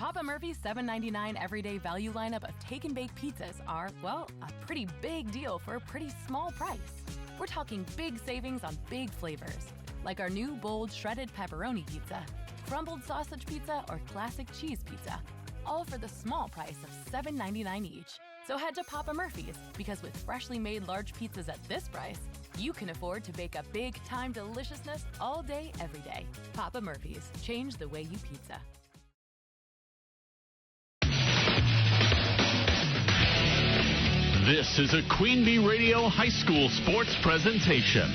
Papa Murphy's $7.99 everyday value lineup of take and bake pizzas are, well, a pretty big deal for a pretty small price. We're talking big savings on big flavors, like our new bold shredded pepperoni pizza, crumbled sausage pizza, or classic cheese pizza, all for the small price of $7.99 each. So head to Papa Murphy's, because with freshly made large pizzas at this price, you can afford to bake a big-time deliciousness all day, every day. Papa Murphy's, change the way you pizza. This is a Queen Bee Radio High School sports presentation.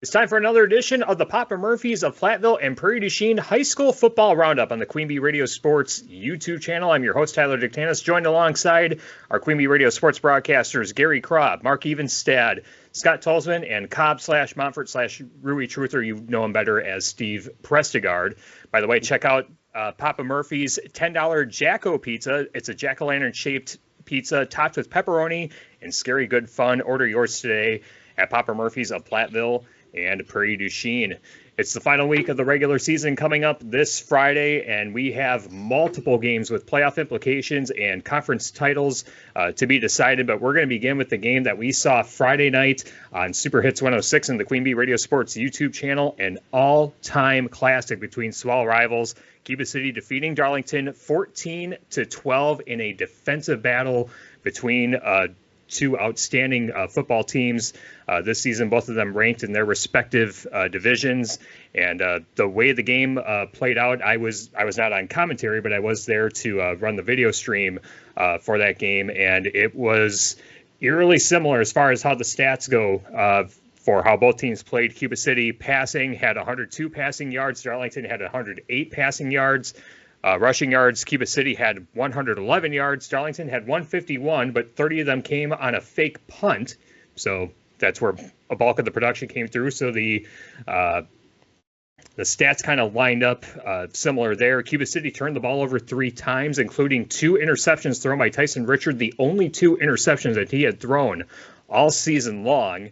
It's time for another edition of the Papa Murphys of Platteville and Prairie du Chien High School Football Roundup on the Queen Bee Radio Sports YouTube channel. I'm your host, Tyler Diktanas, joined alongside our Queen Bee Radio Sports broadcasters, Gary Craugh, Mark Evenstad, Scott Tolzman, and Cobb/Montfort/Rui Truther. You know him better as Steve Prestegard. By the way, check out Papa Murphy's $10 Jacko Pizza. It's a jack-o'-lantern shaped pizza topped with pepperoni and scary good fun. Order yours today at Papa Murphy's of Platteville and Prairie du Chien. It's the final week of the regular season coming up this Friday, and we have multiple games with playoff implications and conference titles to be decided, but we're going to begin with the game that we saw Friday night on Super Hits 106 and the Queen Bee Radio Sports YouTube channel, an all-time classic between swell rivals. Cuba City defeating Darlington 14-12 in a defensive battle between two outstanding football teams this season, both of them ranked in their respective divisions. And the way the game played out, I was not on commentary, but I was there to run the video stream for that game, and it was eerily similar as far as how the stats go for how both teams played. Cuba City passing had 102 passing yards. Darlington had 108 passing yards. Rushing yards, Cuba City had 111 yards. Darlington had 151, but 30 of them came on a fake punt. So that's where a bulk of the production came through. So the stats kind of lined up similar there. Cuba City turned the ball over 3 times, including 2 interceptions thrown by Tyson Richard, the only 2 interceptions that he had thrown all season long.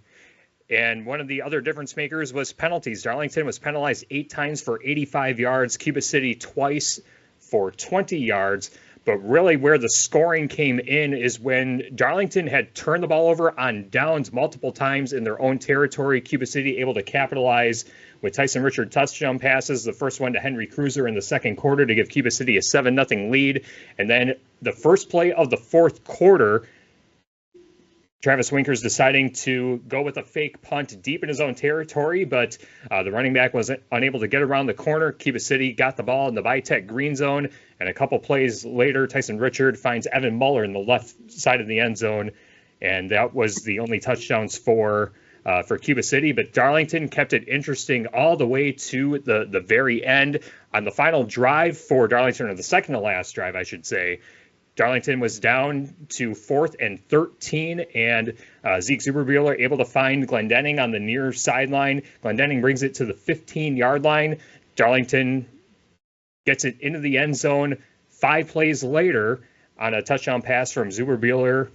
And one of the other difference makers was penalties. Darlington was penalized 8 times for 85 yards. Cuba City twice for 20 yards. But really where the scoring came in is when Darlington had turned the ball over on downs multiple times in their own territory. Cuba City able to capitalize with Tyson Richard touchdown passes, the first one to Henry Cruiser in the second quarter to give Cuba City a 7-0 lead. And then the first play of the fourth quarter, Travis Winkers deciding to go with a fake punt deep in his own territory, but the running back was unable to get around the corner. Cuba City got the ball in the Vitek green zone, and a couple plays later, Tyson Richard finds Evan Muller in the left side of the end zone, and that was the only touchdowns for Cuba City. But Darlington kept it interesting all the way to the very end. On the final drive for Darlington, or the second to last drive, I should say, Darlington was down to 4th and 13, and Zeke Zuberbuehler able to find Glendenning on the near sideline. Glendenning brings it to the 15-yard line. Darlington gets it into the end zone 5 plays later on a touchdown pass from Zuberbuehler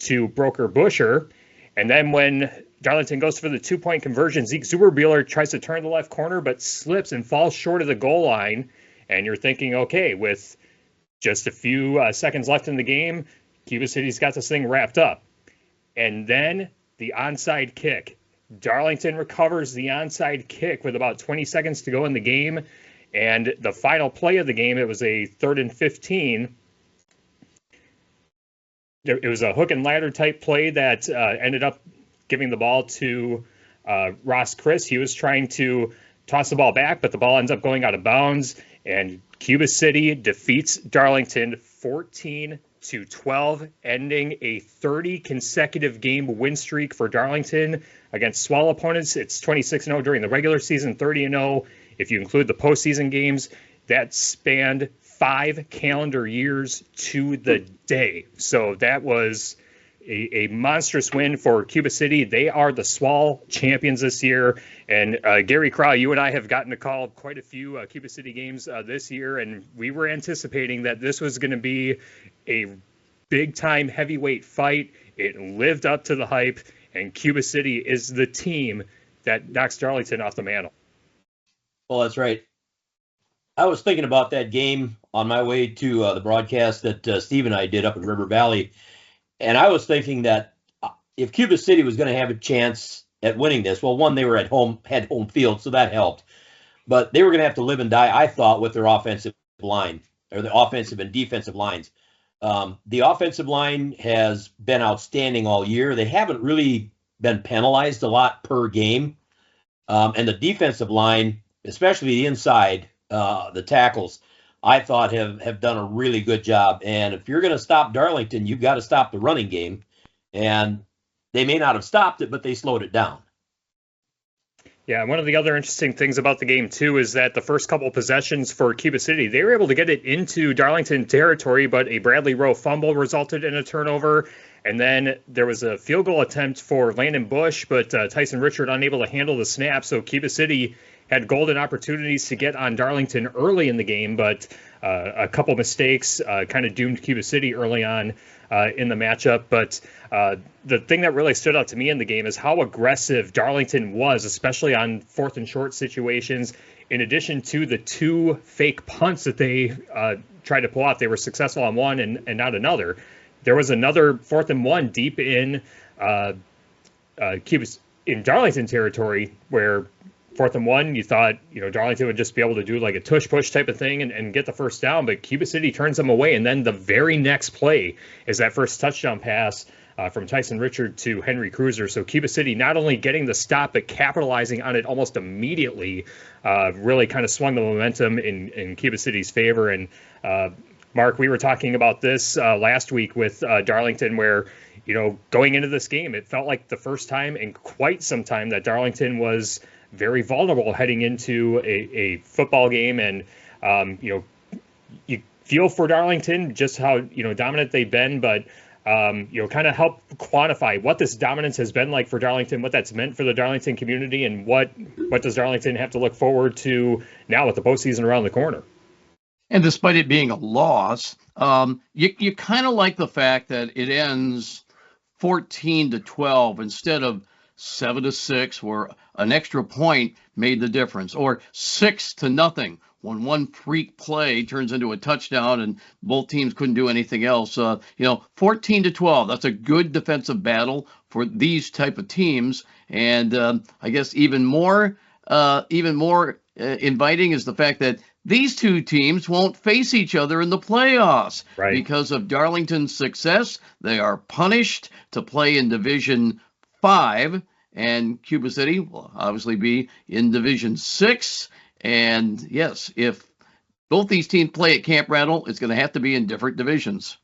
to Broker Busher. And then when Darlington goes for the 2-point conversion, Zeke Zuberbuehler tries to turn the left corner but slips and falls short of the goal line. And you're thinking, okay, with just a few seconds left in the game, Cuba City's got this thing wrapped up. And then the onside kick. Darlington recovers the onside kick with about 20 seconds to go in the game. And the final play of the game, it was a 3rd and 15. It was a hook and ladder type play that ended up giving the ball to Ross Chris. He was trying to toss the ball back, but the ball ends up going out of bounds. And Cuba City defeats Darlington 14-12, ending a 30 consecutive game win streak for Darlington against swell opponents. It's 26-0 during the regular season, 30-0 if you include the postseason games. That spanned 5 calendar years to the day. So that was a monstrous win for Cuba City. They are the SWAL champions this year. And Gary Craugh, you and I have gotten to call quite a few Cuba City games this year, and we were anticipating that this was going to be a big-time heavyweight fight. It lived up to the hype, and Cuba City is the team that knocks Darlington off the mantle. Well, that's right. I was thinking about that game on my way to the broadcast that Steve and I did up in River Valley, and I was thinking that if Cuba City was going to have a chance at winning this, well, one, they were had home field, so that helped. But they were going to have to live and die, I thought, with their offensive line, or the offensive and defensive lines. The offensive line has been outstanding all year. They haven't really been penalized a lot per game. And the defensive line, especially the inside, the tackles, I thought have done a really good job. And if you're going to stop Darlington, you've got to stop the running game. And they may not have stopped it, but they slowed it down. Yeah, one of the other interesting things about the game, too, is that the first couple possessions for Cuba City, they were able to get it into Darlington territory, but a Bradley Rowe fumble resulted in a turnover. And then there was a field goal attempt for Landon Bush, but Tyson Richard unable to handle the snap. So Cuba City had golden opportunities to get on Darlington early in the game, but a couple mistakes kind of doomed Cuba City early on in the matchup. But the thing that really stood out to me in the game is how aggressive Darlington was, especially on 4th and short situations. In addition to the 2 fake punts that they tried to pull off, they were successful on one and not another. There was another 4th and 1 deep in Darlington territory where 4th and 1, you thought, Darlington would just be able to do like a tush push type of thing and get the first down, but Cuba City turns them away. And then the very next play is that first touchdown pass from Tyson Richard to Henry Cruiser. So Cuba City not only getting the stop, but capitalizing on it almost immediately, really kind of swung the momentum in Cuba City's favor. And Mark, we were talking about this last week with Darlington, where, going into this game, it felt like the first time in quite some time that Darlington was very vulnerable heading into a football game. And, you feel for Darlington just how, dominant they've been, but, kind of help quantify what this dominance has been like for Darlington, what that's meant for the Darlington community, and what does Darlington have to look forward to now with the postseason around the corner. And despite it being a loss, you kind of like the fact that it ends 14-12 instead of 7-6, where an extra point made the difference, or 6-0 when one freak play turns into a touchdown and both teams couldn't do anything else. 14-12, that's a good defensive battle for these type of teams. And I guess even more inviting is the fact that these two teams won't face each other in the playoffs. Right. Because of Darlington's success. They are punished to play in Division 5, and Cuba City will obviously be in Division 6. And yes, if both these teams play at Camp Randall, it's going to have to be in different divisions.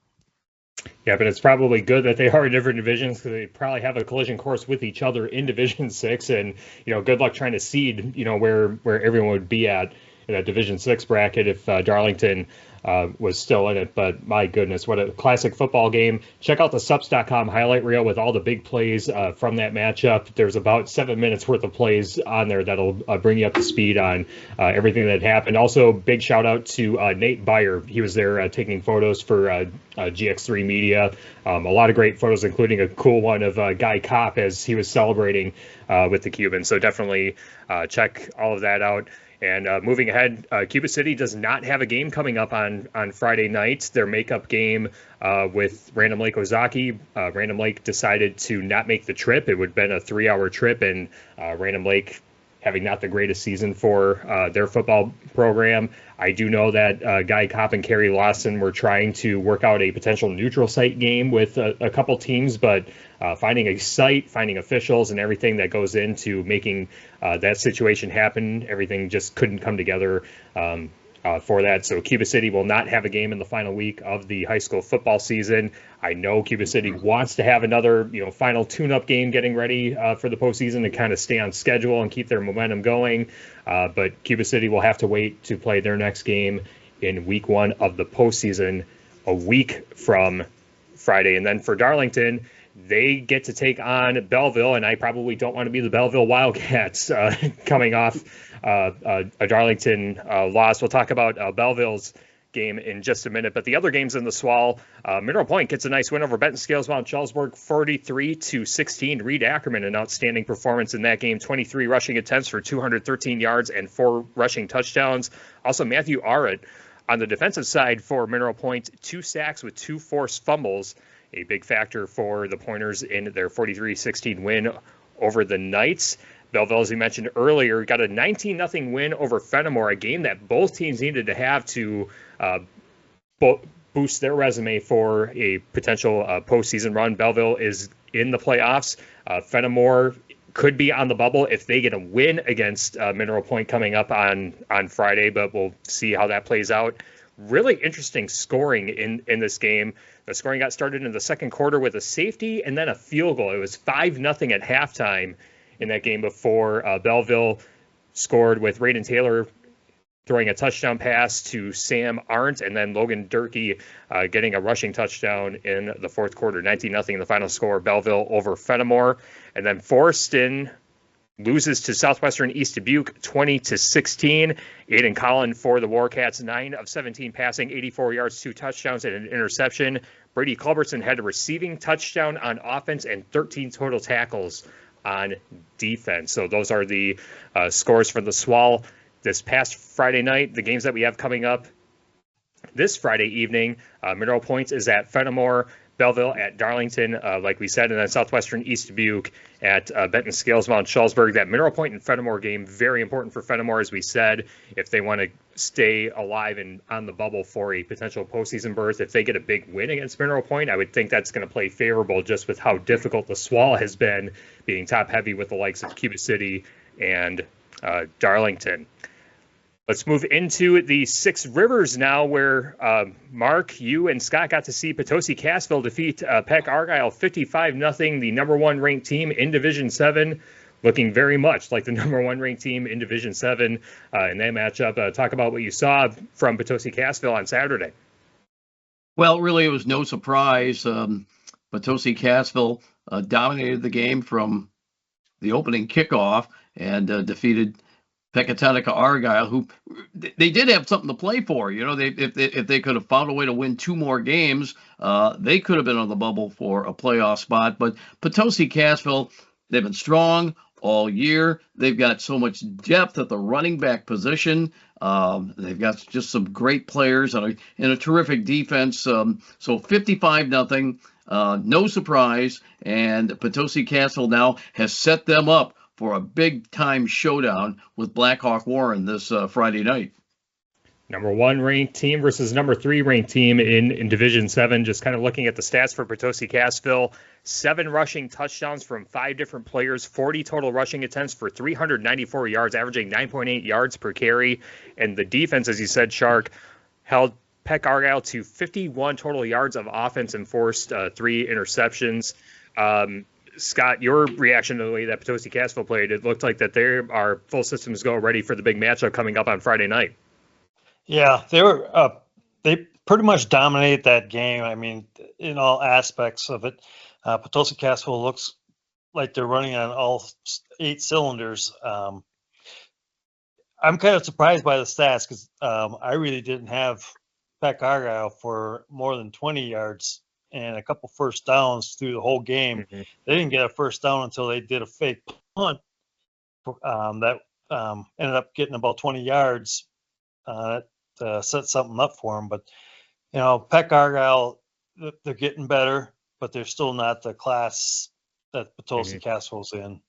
Yeah, but it's probably good that they are in different divisions, because they probably have a collision course with each other in Division 6. And, good luck trying to seed, where everyone would be at in a Division 6 bracket if Darlington was still in it. But my goodness, what a classic football game. Check out the Subs.com highlight reel with all the big plays from that matchup. There's about 7 minutes worth of plays on there that'll bring you up to speed on everything that happened. Also, big shout out to Nate Byer. He was there taking photos for GX3 Media. A lot of great photos, including a cool one of Guy Kopp as he was celebrating with the Cubans. So definitely check all of that out. And moving ahead, Cuba City does not have a game coming up on Friday night. Their makeup game with Random Lake Ozaki. Random Lake decided to not make the trip. It would have been a 3-hour trip, and Random Lake having not the greatest season for their football program. I do know that Guy Kopp and Kerry Lawson were trying to work out a potential neutral site game with a couple teams, but finding a site, finding officials, and everything that goes into making that situation happen, everything just couldn't come together for that. So Cuba City will not have a game in the final week of the high school football season. I know Cuba City wants to have another, final tune-up game getting ready for the postseason to kind of stay on schedule and keep their momentum going. But Cuba City will have to wait to play their next game in week 1 of the postseason, a week from Friday. And then for Darlington, they get to take on Belleville, and I probably don't want to be the Belleville Wildcats coming off a Darlington loss. We'll talk about Belleville's game in just a minute. But the other games in the SWAL, Mineral Point gets a nice win over Benton Scales Mount Charlesburg, 43-16. Reed Ackerman, an outstanding performance in that game, 23 rushing attempts for 213 yards and 4 rushing touchdowns. Also, Matthew Arrett on the defensive side for Mineral Point, 2 sacks with 2 forced fumbles, a big factor for the Pointers in their 43-16 win over the Knights. Belleville, as we mentioned earlier, got a 19-0 win over Fenimore, a game that both teams needed to have to boost their resume for a potential postseason run. Belleville is in the playoffs. Fenimore could be on the bubble if they get a win against Mineral Point coming up on Friday, but we'll see how that plays out. Really interesting scoring in this game. The scoring got started in the second quarter with a safety and then a field goal. It was 5-0 at halftime in that game before Belleville scored with Raiden Taylor throwing a touchdown pass to Sam Arndt, and then Logan Durkee getting a rushing touchdown in the fourth quarter. 19-0 the final score, Belleville over Fenimore. And then Forston loses to Southwestern East Dubuque 20-16. Aiden Collin for the Warcats, 9 of 17 passing, 84 yards, 2 touchdowns, and an interception. Brady Culbertson had a receiving touchdown on offense and 13 total tackles on defense. So those are the scores for the SWAL this past Friday night. The games that we have coming up this Friday evening, Mineral Point is at Fenimore, Belleville at Darlington, like we said, and then Southwestern East Dubuque at Benton Scales Mount Charlesburg. That Mineral Point and Fenimore game, very important for Fenimore, as we said, if they want to stay alive and on the bubble for a potential postseason berth. If they get a big win against Mineral Point, I would think that's going to play favorable just with how difficult the SWAL has been, being top heavy with the likes of Cuba City and Darlington. Let's move into the Six Rivers now, where Mark, you and Scott got to see Potosi Cassville defeat Peck Argyle 55-0, the number 1 ranked team in Division 7, looking very much like the number 1 ranked team in Division 7 in that matchup. Talk about what you saw from Potosi Cassville on Saturday. Well, really, it was no surprise. Potosi Cassville dominated the game from the opening kickoff and defeated Pecatonica Argyle, who they did have something to play for. You know, if they could have found a way to win 2 more games, they could have been on the bubble for a playoff spot. But Potosi Cassville, they've been strong all year. They've got so much depth at the running back position. They've got just some great players and a terrific defense. So 55-0, no surprise. And Potosi Cassville now has set them up for a big-time showdown with Blackhawk Warren this Friday night. Number 1 ranked team versus number 3 ranked team in Division 7. Just kind of looking at the stats for Potosi Cassville, 7 rushing touchdowns from 5 different players, 40 total rushing attempts for 394 yards, averaging 9.8 yards per carry. And the defense, as you said, Shark, held Peck Argyle to 51 total yards of offense and forced 3 interceptions. Scott, your reaction to the way that Potosi Cassville played, it looked like that they are full systems go ready for the big matchup coming up on Friday night. Yeah, they pretty much dominated that game. I mean, in all aspects of it. Potosi Cassville looks like they're running on all 8 cylinders. I'm kind of surprised by the stats because I really didn't have Peck Argyle for more than 20 yards and a couple first downs through the whole game. Mm-hmm. They didn't get a first down until they did a fake punt that ended up getting about 20 yards. That set something up for them. But, you know, Peck Argyle, they're getting better, but they're still not the class that Potosi Cassville's in.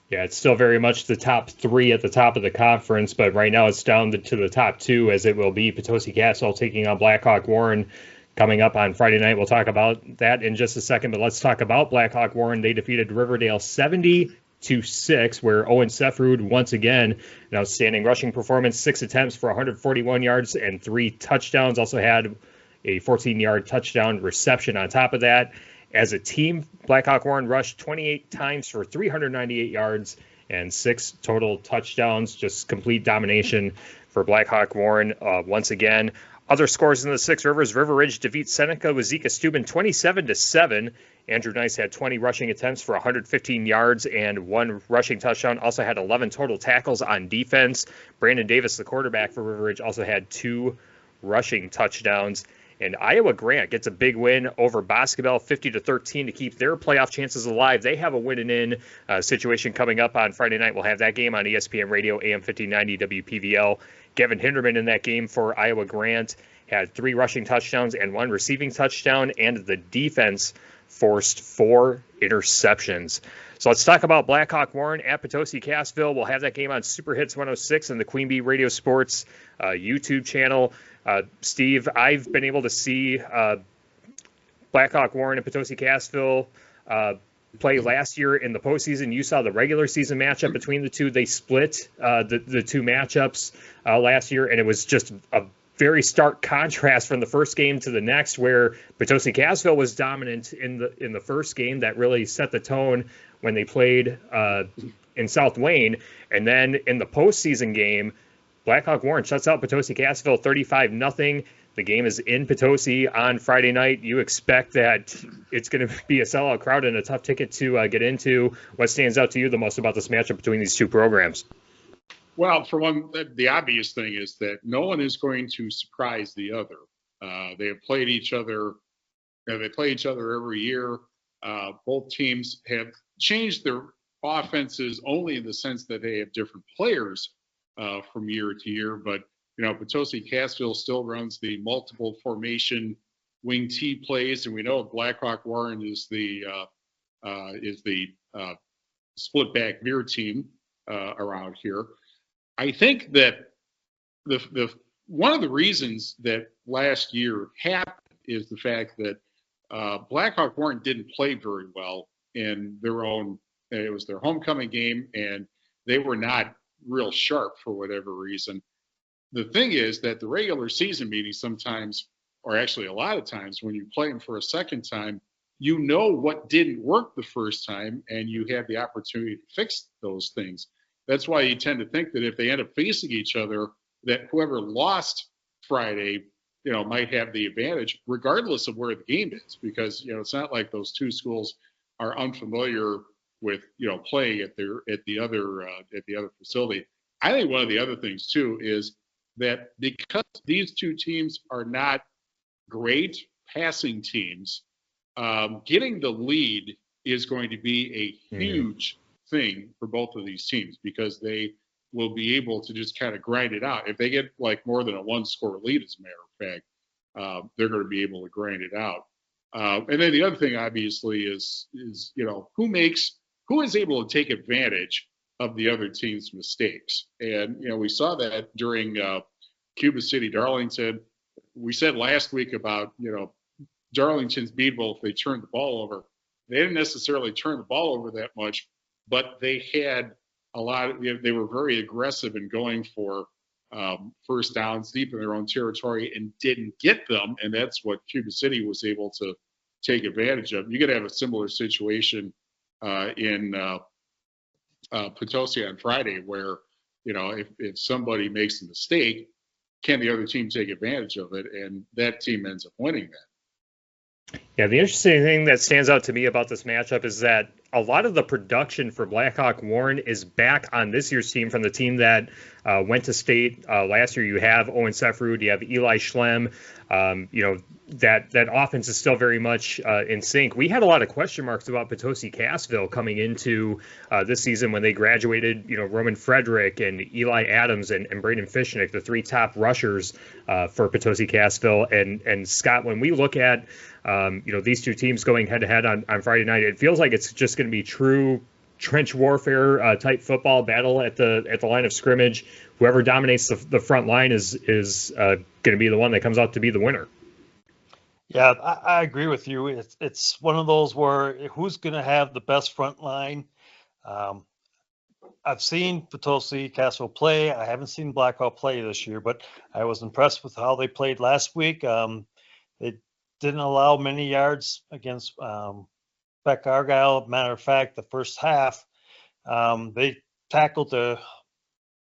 Yeah, it's still very much the top 3 at the top of the conference, but right now it's down to the top 2, as it will be Potosi Cassville taking on Blackhawk Warren coming up on Friday night. We'll talk about that in just a second, but let's talk about Blackhawk Warren. They defeated Riverdale 70-6, where Owen Sefrud, once again, an outstanding rushing performance, 6 attempts for 141 yards and 3 touchdowns. Also had a 14-yard touchdown reception on top of that. As a team, Blackhawk Warren rushed 28 times for 398 yards and 6 total touchdowns. Just complete domination for Blackhawk Warren once again. Other scores in the Six Rivers: River Ridge defeats Seneca with Zika Steuben 27-7. Andrew Nice had 20 rushing attempts for 115 yards and 1 rushing touchdown. Also had 11 total tackles on defense. Brandon Davis, the quarterback for River Ridge, also had 2 rushing touchdowns. And Iowa Grant gets a big win over Basketball 50-13 to keep their playoff chances alive. They have a win-and-in situation coming up on Friday night. We'll have that game on ESPN Radio, AM 1590 WPVL. Gavin Hinderman in that game for Iowa Grant had 3 rushing touchdowns and 1 receiving touchdown, and the defense forced 4 interceptions. So let's talk about Blackhawk Warren at Potosi Cassville. We'll have that game on Super Hits 106 and the Queen Bee Radio Sports YouTube channel. Steve, I've been able to see Blackhawk Warren and Potosi Cassville play last year in the postseason. You saw the regular season matchup between the two. They split the two matchups last year, and it was just a very stark contrast from the first game to the next, where Potosi Cassville was dominant in the first game. That really set the tone when they played in South Wayne, and then in the postseason game, Blackhawk Warren shuts out Potosi Cassville 35-0. The game is in Potosi on Friday night. You expect that it's going to be a sellout crowd and a tough ticket to get into. What stands out to you the most about this matchup between these two programs? Well, for one, the obvious thing is that no one is going to surprise the other. They have played each other. They play each other every year. Both teams have changed their offenses only in the sense that they have different players from year to year. But Potosi Cassville still runs the multiple formation wing T plays, and we know Blackhawk Warren is the split back veer team around here. I think that the one of the reasons that last year happened is the fact that Blackhawk Warren didn't play very well in their own. It was their homecoming game, and they were not real sharp for whatever reason. The thing is that the regular season meetings sometimes, or actually a lot of times, when you play them for a second time, you know what didn't work the first time, and you have the opportunity to fix those things. That's why you tend to think that if they end up facing each other, that whoever lost Friday, might have the advantage, regardless of where the game is, because it's not like those two schools are unfamiliar with playing at the other facility. I think one of the other things too is that because these two teams are not great passing teams, getting the lead is going to be a huge thing for both of these teams, because they will be able to just kind of grind it out. If they get like more than a 1-score lead, as a matter of fact, they're going to be able to grind it out. And then the other thing, obviously, is who is able to take advantage of the other team's mistakes. And we saw that during Cuba City Darlington. We said last week about Darlington's beatable if they turned the ball over. They didn't necessarily turn the ball over that much, but they had a lot of, they were very aggressive in going for first downs deep in their own territory and didn't get them. And that's what Cuba City was able to take advantage of. You could have a similar situation in Potosi on Friday, where if somebody makes a mistake, can the other team take advantage of it? And that team ends up winning that. Yeah, the interesting thing that stands out to me about this matchup is that a lot of the production for Blackhawk Warren is back on this year's team from the team that went to state last year. You have Owen Sefrud, you have Eli Schlem. That offense is still very much in sync. We had a lot of question marks about Potosi Cassville coming into this season when they graduated, Roman Frederick and Eli Adams and Braden Fishnick, the 3 top rushers for Potosi Cassville. And Scott, when we look at these two teams going head-to-head on Friday night, it feels like it's just going to be true trench warfare type football battle at the line of scrimmage. Whoever dominates the front line is going to be the one that comes out to be the winner. Yeah, I agree with you. It's one of those where who's going to have the best front line. I've seen Potosi Cassville play. I haven't seen Blackhawk play this year, but I was impressed with how they played last week. They didn't allow many yards against Peck Argyle. Matter of fact, the first half, they tackled the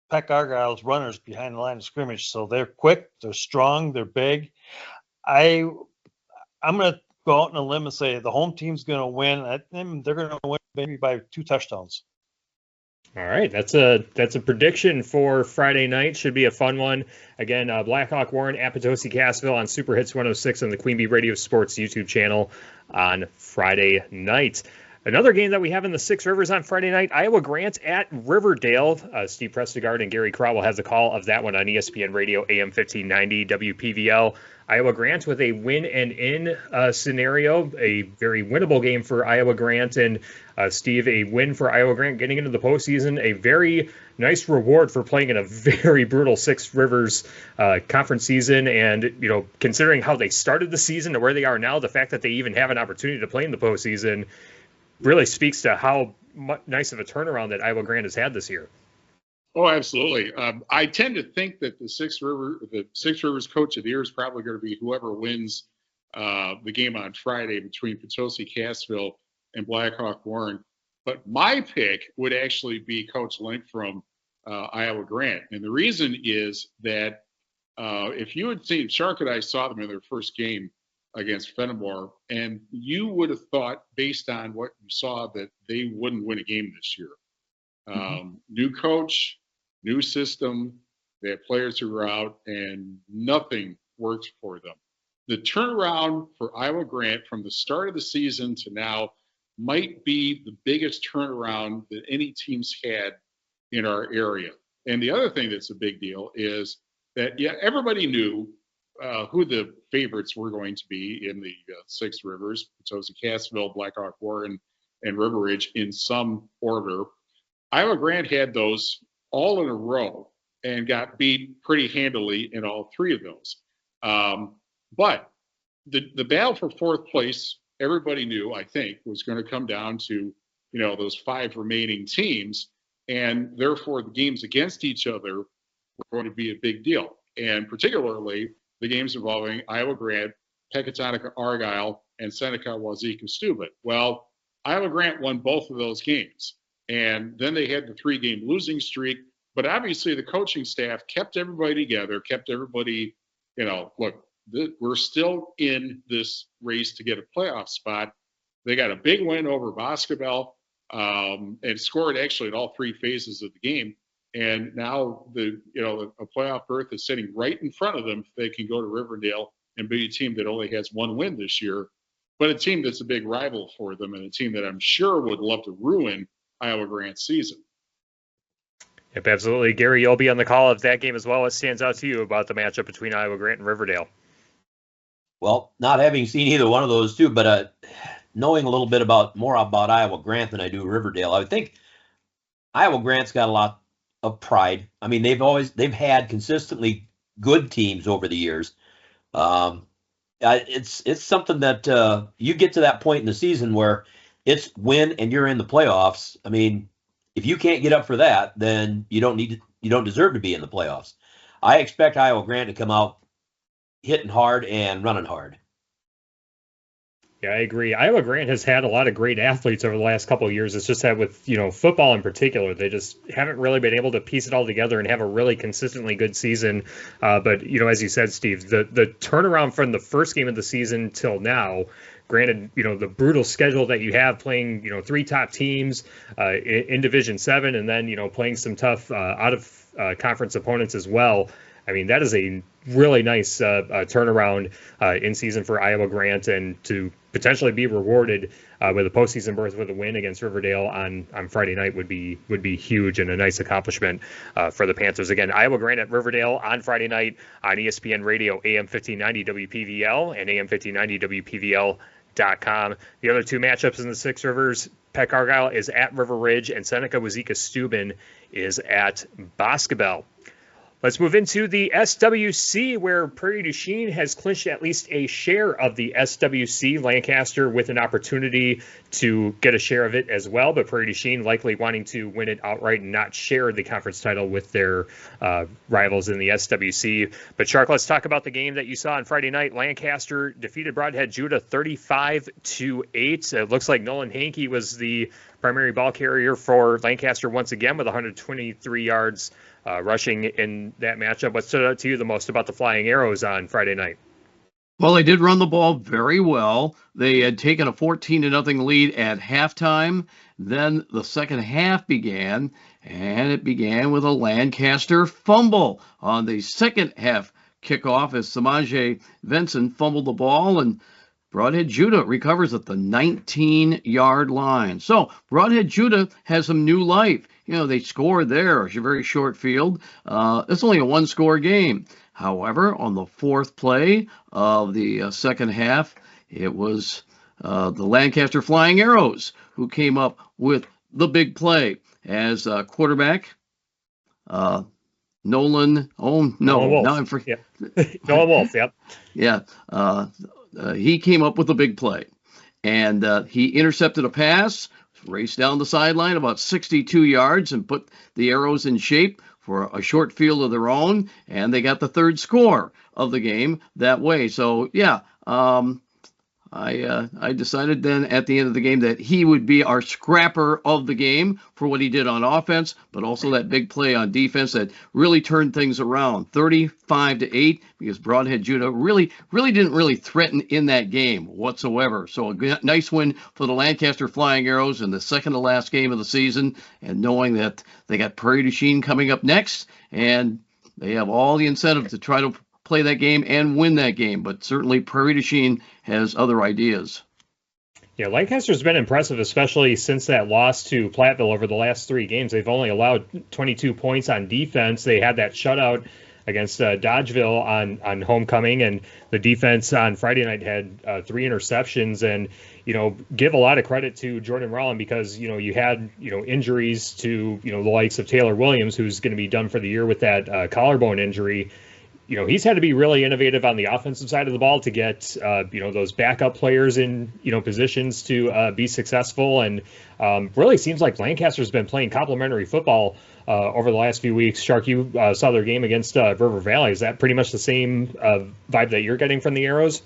Peck Argyle's runners behind the line of scrimmage. So they're quick, they're strong, they're big. I'm going to go out on a limb and say the home team's going to win. They're going to win maybe by 2 touchdowns. All right, that's a prediction for Friday night. Should be a fun one. Again, Blackhawk Warren at Potosi Cassville on Super Hits 106 on the Queen Bee Radio Sports YouTube channel on Friday night. Another game that we have in the Six Rivers on Friday night, Iowa Grant at Riverdale. Steve Prestegard and Gary Craugh will have the call of that one on ESPN Radio, AM 1590, WPVL. Iowa Grant with a win and in scenario, a very winnable game for Iowa Grant. And Steve, a win for Iowa Grant getting into the postseason, a very nice reward for playing in a very brutal Six Rivers conference season. And, considering how they started the season to where they are now, the fact that they even have an opportunity to play in the postseason really speaks to how nice of a turnaround that Iowa Grant has had this year. Oh, absolutely. I tend to think that the Six Rivers Coach of the Year is probably going to be whoever wins the game on Friday between Potosi Cassville and Blackhawk Warren. But my pick would actually be Coach Link from Iowa Grant. And the reason is that if you had seen, Shark and I saw them in their first game against Fenimore, and you would have thought, based on what you saw, that they wouldn't win a game this year. New coach, new system, they have players who are out, and nothing works for them. The turnaround for Iowa Grant from the start of the season to now might be the biggest turnaround that any team's had in our area. And the other thing that's a big deal is that, everybody knew who the favorites were going to be in the Six Rivers, Potosi Cassville, Blackhawk Warren, and River Ridge in some order. Iowa Grant had those all in a row and got beat pretty handily in all three of those. But the battle for fourth place, everybody knew, I think, was going to come down to, those five remaining teams. And therefore, the games against each other were going to be a big deal. And particularly the games involving Iowa Grant, Pecatonica Argyle, and Seneca Wazeeka Steuben. Well, Iowa Grant won both of those games. And then they had the 3-game losing streak. But obviously the coaching staff kept everybody together, kept everybody, look, we're still in this race to get a playoff spot. They got a big win over Boscobel and scored actually in all three phases of the game. And now a playoff berth is sitting right in front of them if they can go to Riverdale and be a team that only has one win this year, but a team that's a big rival for them and a team that I'm sure would love to ruin Iowa Grant's season. Yep, absolutely. Gary, you'll be on the call of that game as well. What stands out to you about the matchup between Iowa Grant and Riverdale? Well, not having seen either one of those two, but knowing a little bit more about Iowa Grant than I do Riverdale, I would think Iowa Grant's got a lot of pride. I mean, they've had consistently good teams over the years. It's something that you get to that point in the season where it's win and you're in the playoffs. I mean, if you can't get up for that, then you don't deserve to be in the playoffs. I expect Iowa Grant to come out hitting hard and running hard. Yeah, I agree. Iowa Grant has had a lot of great athletes over the last couple of years. It's just that with, football in particular, they just haven't really been able to piece it all together and have a really consistently good season. But, as you said, Steve, the turnaround from the first game of the season till now, granted, the brutal schedule that you have playing, 3 top teams in Division 7 and then, playing some tough out of conference opponents as well. I mean, that is a really nice turnaround in season for Iowa Grant, and to potentially be rewarded with a postseason berth with a win against Riverdale on Friday night would be huge and a nice accomplishment for the Panthers. Again, Iowa Grant at Riverdale on Friday night on ESPN Radio, AM 1590 WPVL and AM 1590 WPVL.com. The other two matchups in the Six Rivers, Peck Argyle is at River Ridge and Seneca Wazeeka Steuben is at Boscobel. Let's move into the SWC, where Prairie du Chien has clinched at least a share of the SWC. Lancaster with an opportunity to get a share of it as well, but Prairie du Chien likely wanting to win it outright and not share the conference title with their rivals in the SWC. But Shark, let's talk about the game that you saw on Friday night. Lancaster defeated Broadhead Judah 35-8. It looks like Nolan Hankey was the primary ball carrier for Lancaster once again with 123 yards rushing in that matchup. What stood out to you the most about the Flying Arrows on Friday night? Well, they did run the ball very well. They had taken a 14-0 lead at halftime. Then the second half began, and it began with a Lancaster fumble on the second half kickoff as Samaje Vincent fumbled the ball, and Broadhead Judah recovers at the 19-yard line. So Broadhead Judah has some new life. They scored there, a very short field. It's only a one-score game. However, on the fourth play of the second half, it was the Lancaster Flying Arrows who came up with the big play as quarterback Nolan. Oh no, Wolf. now I'm forgetting. Yep. Nolan Wolf. Yep. Yeah, he came up with a big play, and he intercepted a pass, raced down the sideline about 62 yards, and put the Arrows in shape for a short field of their own, and they got the third score of the game that way. So, yeah, I decided then at the end of the game that he would be our scrapper of the game for what he did on offense, but also that big play on defense that really turned things around, 35-8, because Broadhead Judah really didn't threaten in that game whatsoever. So a nice win for the Lancaster Flying Arrows in the second to last game of the season, and knowing that they got Prairie du Chien coming up next, and they have all the incentive to try to play that game and win that game, but certainly Prairie du Chien has other ideas. Yeah, Lancaster's been impressive, especially since that loss to Platteville over the last three games. They've only allowed 22 points on defense. They had that shutout against Dodgeville on homecoming, and the defense on Friday night had 3 interceptions. And give a lot of credit to Jordan Rowland because you had injuries to the likes of Taylor Williams, who's going to be done for the year with that collarbone injury. He's had to be really innovative on the offensive side of the ball to get, those backup players in, positions to be successful. And really seems like Lancaster's been playing complimentary football over the last few weeks. Shark, you saw their game against River Valley. Is that pretty much the same vibe that you're getting from the Arrows?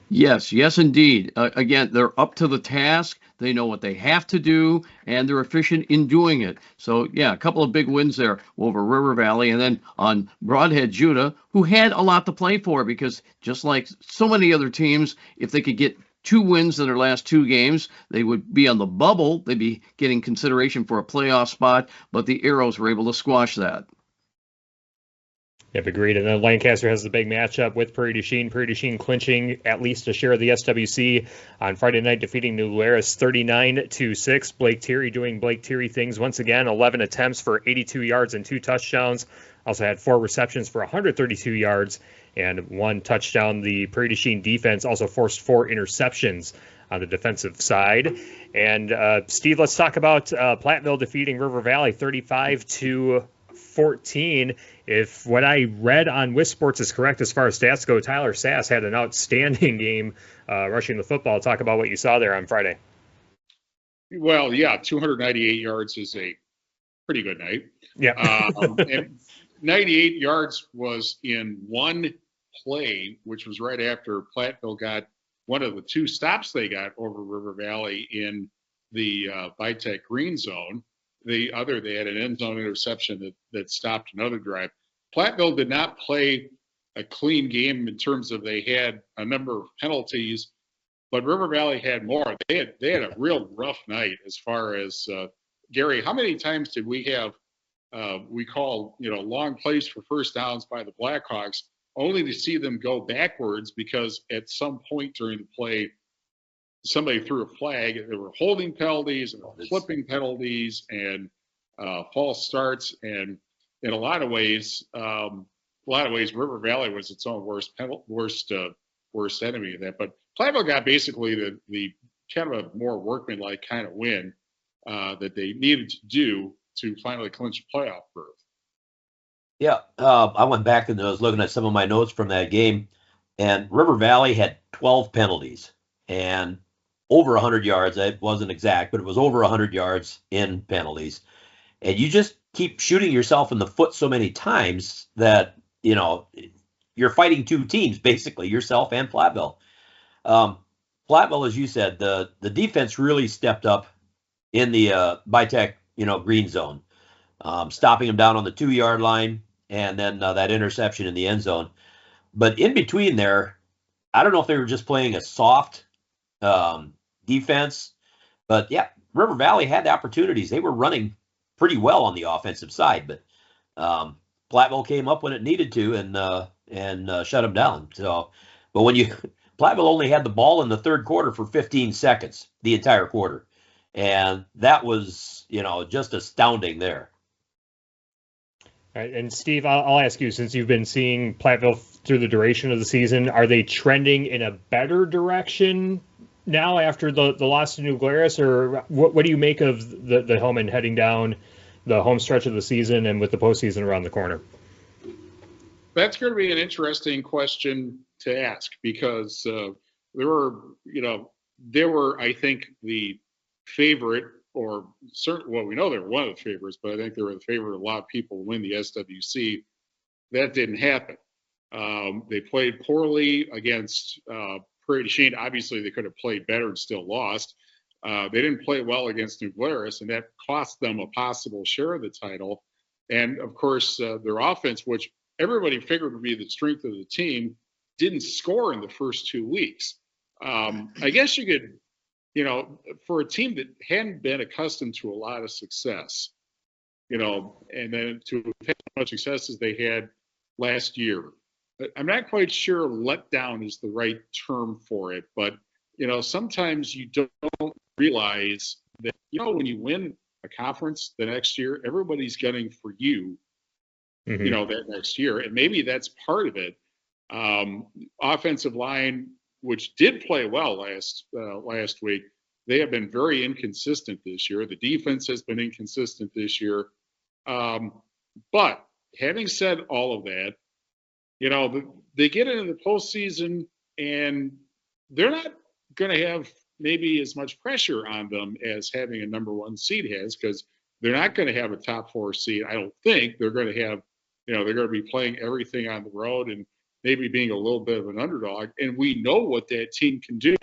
Yes, indeed. Again, they're up to the task. They know what they have to do, and they're efficient in doing it. So, yeah, a couple of big wins there over River Valley. And then on Broadhead Judah, who had a lot to play for because just like so many other teams, if they could get 2 wins in their last 2 games, they would be on the bubble. They'd be getting consideration for a playoff spot, but the Arrows were able to squash that. Yep, agreed. And then Lancaster has the big matchup with Prairie du Chien. Prairie du Chien clinching at least a share of the SWC on Friday night, defeating New Glarus 39-6. Blake Terry doing Blake Terry things once again. 11 attempts for 82 yards and 2 touchdowns. Also had 4 receptions for 132 yards and 1 touchdown. The Prairie du Chien defense also forced 4 interceptions on the defensive side. And Steve, let's talk about Platteville defeating River Valley 35-14. If what I read on Wiz Sports is correct as far as stats go, Tyler Sass had an outstanding game rushing the football. Talk about what you saw there on Friday. Well, yeah, 298 yards is a pretty good night. Yeah. And 98 yards was in one play, which was right after Platteville got one of the 2 stops they got over River Valley in the Bitech green zone. The other, they had an end zone interception that stopped another drive. Platteville did not play a clean game in terms of they had a number of penalties, but River Valley had more. They had a real rough night as far as Gary. How many times did we have we call long plays for first downs by the Blackhawks, only to see them go backwards because at some point during the play somebody threw a flag. There were holding penalties and flipping penalties and false starts. And in a lot of ways, River Valley was its own worst enemy of that. But Platteville got basically the kind of a more workmanlike kind of win that they needed to do to finally clinch a playoff berth. Yeah, I went back and I was looking at some of my notes from that game, and River Valley had 12 penalties and over 100 yards. It wasn't exact, but it was over 100 yards in penalties. And you just keep shooting yourself in the foot so many times that, you're fighting 2 teams, basically, yourself and Platteville. Platteville, as you said, the defense really stepped up in the Bitech, green zone, stopping them down on the 2-yard line and then that interception in the end zone. But in between there, I don't know if they were just playing a soft defense, but yeah, River Valley had the opportunities. They were running pretty well on the offensive side, but Platteville came up when it needed to and shut them down. So, but Platteville only had the ball in the third quarter for 15 seconds, the entire quarter, and that was just astounding there. All right, and Steve, I'll ask you, since you've been seeing Platteville through the duration of the season, are they trending in a better direction now after the loss to New Glarus, or what do you make of the Hillmen heading down the home stretch of the season and with the postseason around the corner? That's going to be an interesting question to ask, because they were, I think, the favorite, or certain. Well, we know they were one of the favorites, but I think they were the favorite of a lot of people to win the SWC. That didn't happen. They played poorly against Prairie Chien. Obviously, they could have played better and still lost. They didn't play well against New Glarus, and that cost them a possible share of the title. And of course, their offense, which everybody figured would be the strength of the team, didn't score in the first 2 weeks. I guess you could, for a team that hadn't been accustomed to a lot of success, and then to have as much success as they had last year. I'm not quite sure letdown is the right term for it, but sometimes you don't realize that, when you win a conference the next year, everybody's gunning for you, that next year. And maybe that's part of it. Offensive line, which did play well last week, they have been very inconsistent this year. The defense has been inconsistent this year. But having said all of that, they get into the postseason and they're not going to have maybe as much pressure on them as having a number one seed has, because they're not going to have a top 4 seed. I don't think they're going to have, they're going to be playing everything on the road and maybe being a little bit of an underdog. And we know what that team can do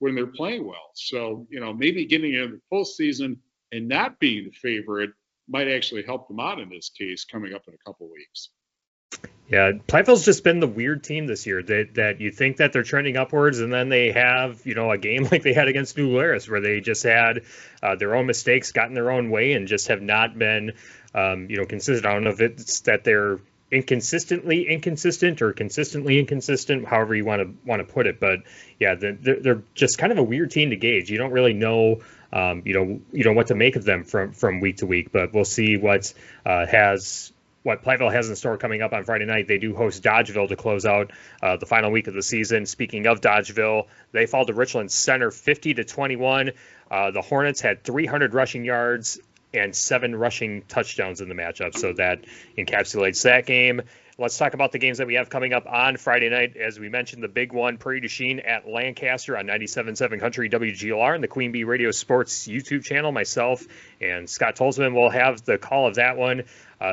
when they're playing well. So, maybe getting into the postseason and not being the favorite might actually help them out in this case coming up in a couple weeks. Yeah, Platteville's just been the weird team this year that you think that they're trending upwards, and then they have, a game like they had against New Glarus where they just had their own mistakes, gotten their own way, and just have not been, consistent. I don't know if it's that they're inconsistently inconsistent or consistently inconsistent, however you want to put it. But yeah, they're just kind of a weird team to gauge. You don't really know, what to make of them from week to week. But we'll see what Platteville has in store coming up on Friday night. They do host Dodgeville to close out the final week of the season. Speaking of Dodgeville, they fall to Richland Center 50-21. The Hornets had 300 rushing yards and 7 rushing touchdowns in the matchup, so that encapsulates that game. Let's talk about the games that we have coming up on Friday night. As we mentioned, the big one, Prairie du Chien at Lancaster on 97.7 Country WGLR and the Queen Bee Radio Sports YouTube channel. Myself and Scott Tolzman will have the call of that one.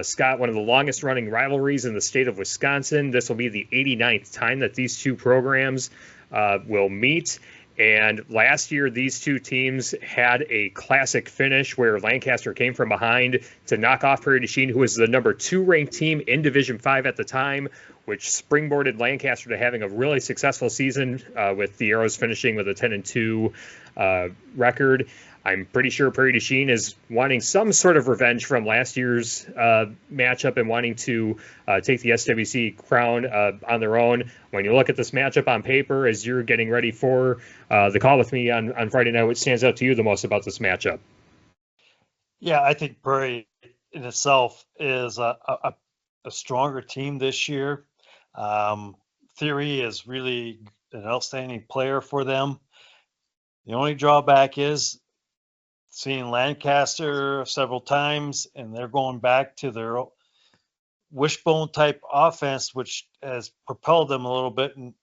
Scott, one of the longest running rivalries in the state of Wisconsin. This will be the 89th time that these two programs will meet. And last year, these two teams had a classic finish where Lancaster came from behind to knock off Prairie du Chien, who was the number 2 ranked team in Division 5 at the time, which springboarded Lancaster to having a really successful season with the Arrows finishing with a 10-2 record. I'm pretty sure Prairie du Chien is wanting some sort of revenge from last year's matchup and wanting to take the SWC crown on their own. When you look at this matchup on paper, as you're getting ready for the call with me on Friday night, what stands out to you the most about this matchup? Yeah, I think Prairie in itself is a stronger team this year. Theory is really an outstanding player for them. The only drawback is seeing Lancaster several times, and they're going back to their wishbone type offense, which has propelled them a little bit. And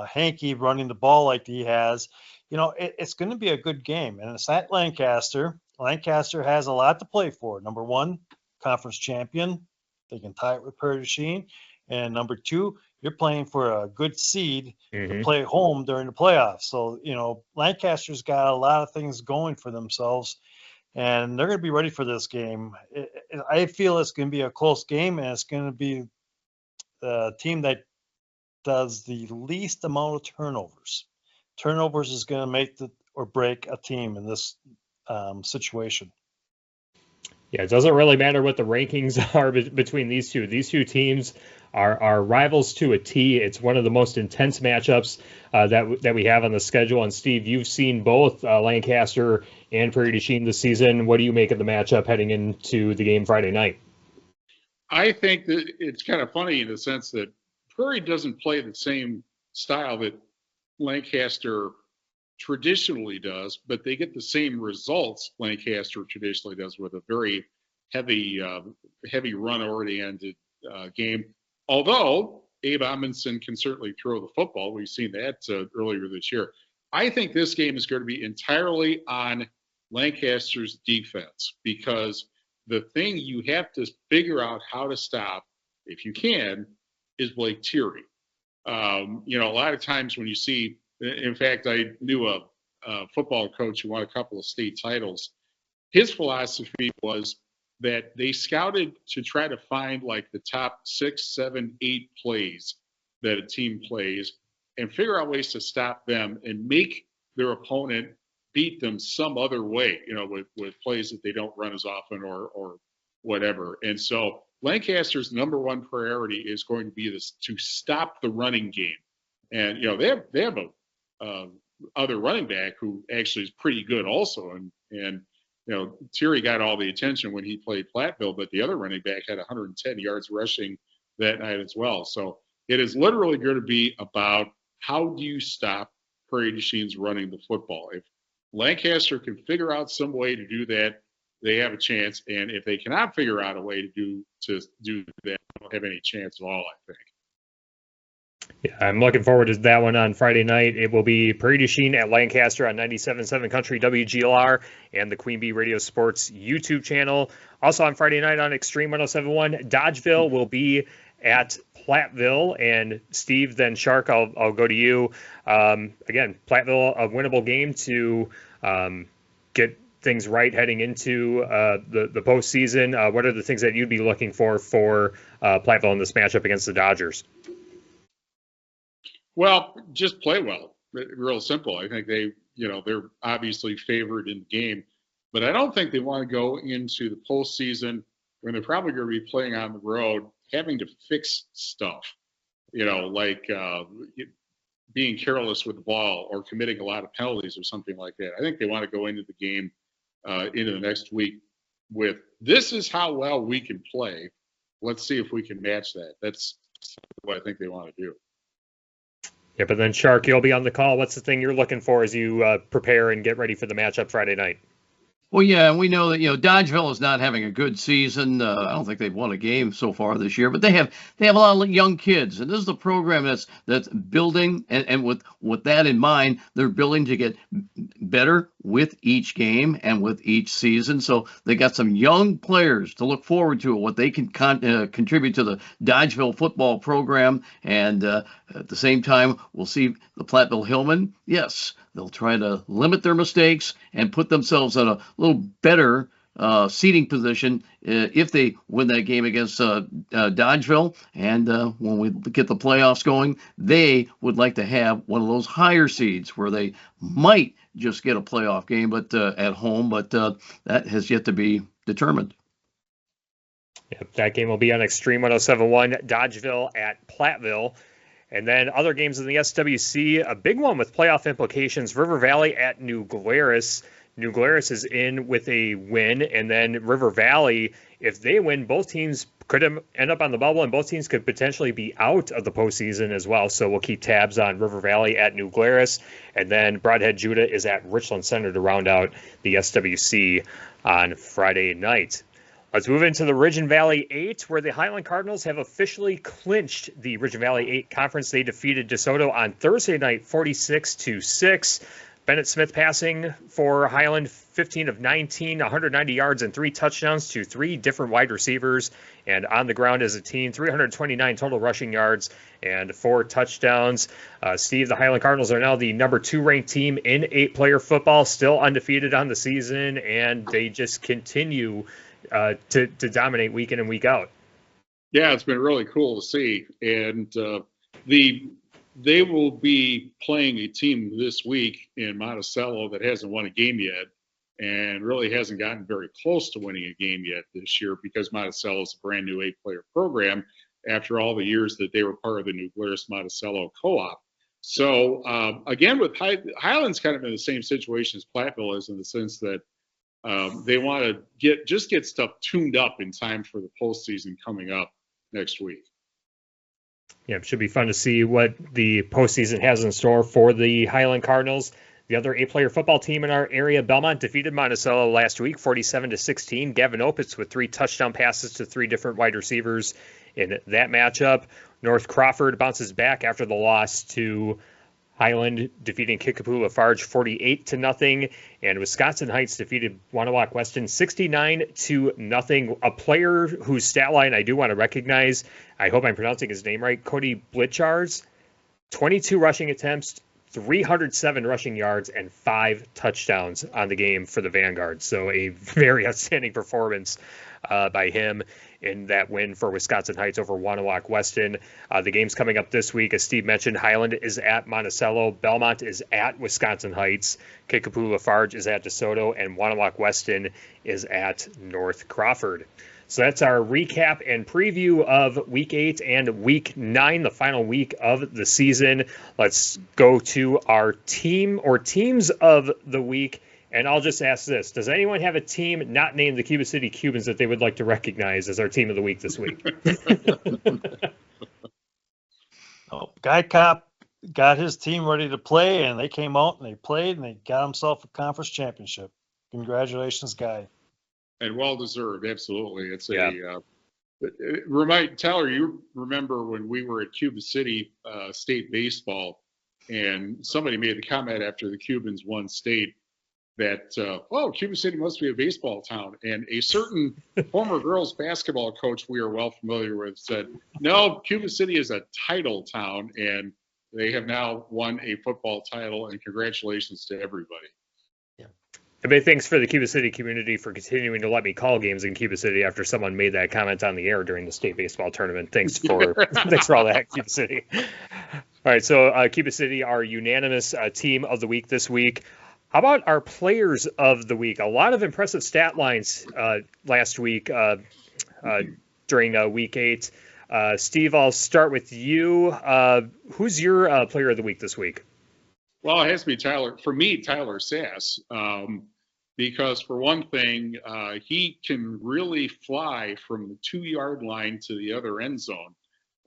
Hankey running the ball like he has, it's going to be a good game. And it's at Lancaster. Lancaster has a lot to play for. Number 1, conference champion. They can tie it with Prairie du Chien. And number 2, you're playing for a good seed to play home during the playoffs. So, Lancaster's got a lot of things going for themselves, and they're going to be ready for this game. I feel it's going to be a close game, and it's going to be the team that does the least amount of turnovers. Turnovers is going to make or break a team in this situation. Yeah, it doesn't really matter what the rankings are between these two. These two teams are rivals to a T. It's one of the most intense matchups that we have on the schedule. And Steve, you've seen both Lancaster and Prairie du Chien this season. What do you make of the matchup heading into the game Friday night? I think that it's kind of funny in the sense that Prairie doesn't play the same style that Lancaster traditionally does, but they get the same results Lancaster traditionally does with a very heavy run-oriented game. Although Abe Amundsen can certainly throw the football. We've seen that earlier this year. I think this game is going to be entirely on Lancaster's defense, because the thing you have to figure out how to stop, if you can, is Blake Thierry. A lot of times when you see, in fact, I knew a football coach who won a couple of state titles. His philosophy was that they scouted to try to find like the top 6, 7, 8 plays that a team plays and figure out ways to stop them and make their opponent beat them some other way, with plays that they don't run as often or whatever. And so Lancaster's number one priority is going to be to stop the running game. And, they have a other running back who actually is pretty good also. And Thierry got all the attention when he played Platteville, but the other running back had 110 yards rushing that night as well. So it is literally going to be about how do you stop Prairie du Chien's running the football. If Lancaster can figure out some way to do that, they have a chance. And if they cannot figure out a way to do that, they don't have any chance at all, I think. Yeah, I'm looking forward to that one on Friday night. It will be Prairie du Chien at Lancaster on 97.7 Country WGLR and the Queen Bee Radio Sports YouTube channel. Also on Friday night on Extreme 107.1, Dodgeville will be at Platteville. And Steve, then Shark, I'll go to you. Again, Platteville, a winnable game to get things right heading into the postseason. What are the things that you'd be looking for Platteville in this matchup against the Dodgers? Well, just play well. Real simple. I think they're obviously favored in the game, but I don't think they want to go into the postseason when they're probably going to be playing on the road, having to fix stuff, like being careless with the ball or committing a lot of penalties or something like that. I think they want to go into the game, into the next week with, this is how well we can play. Let's see if we can match that. That's what I think they want to do. Yeah, but then Shark, you'll be on the call. What's the thing you're looking for as you prepare and get ready for the matchup Friday night? Well, yeah, and we know that Dodgeville is not having a good season. I don't think they've won a game so far this year, but they have a lot of young kids, and this is a program that's building, and with that in mind, they're building to get better with each game and with each season. So they got some young players to look forward to, what they can contribute to the Dodgeville football program, and at the same time, we'll see the Platteville Hillmen. Yes, they'll try to limit their mistakes and put themselves in a little better seating position if they win that game against Dodgeville. And when we get the playoffs going, they would like to have one of those higher seeds where they might just get a playoff game, but at home. But that has yet to be determined. Yep, that game will be on Extreme 107.1, Dodgeville at Platteville. And then other games in the SWC, a big one with playoff implications, River Valley at New Glarus. New Glarus is in with a win, and then River Valley, if they win, both teams could end up on the bubble, and both teams could potentially be out of the postseason as well. So we'll keep tabs on River Valley at New Glarus, and then Broadhead Judah is at Richland Center to round out the SWC on Friday night. Let's move into the Ridge and Valley 8, where the Highland Cardinals have officially clinched the Ridge and Valley 8 conference. They defeated DeSoto on Thursday night, 46-6. Bennett Smith passing for Highland, 15 of 19, 190 yards and 3 touchdowns to 3 different wide receivers. And on the ground as a team, 329 total rushing yards and 4 touchdowns. Steve, the Highland Cardinals are now the number 2 ranked team in 8-player football, still undefeated on the season, and they just continue to dominate week in and week out. Yeah, it's been really cool to see. And They will be playing a team this week in Monticello that hasn't won a game yet and really hasn't gotten very close to winning a game yet this year because Monticello is a brand new 8-player program after all the years that they were part of the new Glarus Monticello co-op. So again, with Highland's kind of in the same situation as Platteville is in the sense that they want to get stuff tuned up in time for the postseason coming up next week. Yeah, it should be fun to see what the postseason has in store for the Highland Cardinals. The other 8-player football team in our area, Belmont, defeated Monticello last week, 47-16. Gavin Opitz with 3 touchdown passes to 3 different wide receivers in that matchup. North Crawford bounces back after the loss to Highland, defeating Kickapoo Lafarge 48-0, and Wisconsin Heights defeated Wanawak Weston 69-0. A player whose stat line I do want to recognize, I hope I'm pronouncing his name right, Cody Blitchars, 22 rushing attempts, 307 rushing yards, and 5 touchdowns on the game for the Vanguard. So a very outstanding performance by him in that win for Wisconsin Heights over Wanawak Weston. The game's coming up this week. As Steve mentioned, Highland is at Monticello. Belmont is at Wisconsin Heights. Kickapoo Lafarge is at DeSoto. And Wanawak Weston is at North Crawford. So that's our recap and preview of Week 8 and Week 9, the final week of the season. Let's go to our team or teams of the week. And I'll just ask this. Does anyone have a team not named the Cuba City Cubans that they would like to recognize as our team of the week this week? Guy Cop got his team ready to play, and they came out and they played, and they got himself a conference championship. Congratulations, Guy. And well-deserved, absolutely. It's Yeah. Tyler, you remember when we were at Cuba City State Baseball, and somebody made the comment after the Cubans won state that, Cuba City must be a baseball town. And a certain former girls basketball coach we are well familiar with said, no, Cuba City is a title town, and they have now won a football title, and congratulations to everybody. A big thanks for the Cuba City community for continuing to let me call games in Cuba City after someone made that comment on the air during the state baseball tournament. Thanks for all that, Cuba City. All right, so Cuba City, our unanimous team of the week this week. How about our players of the week? A lot of impressive stat lines last week during Week 8. Steve, I'll start with you. Who's your player of the week this week? Well, it has to be Tyler. For me, Tyler Sass, because for one thing, he can really fly from the 2-yard line to the other end zone.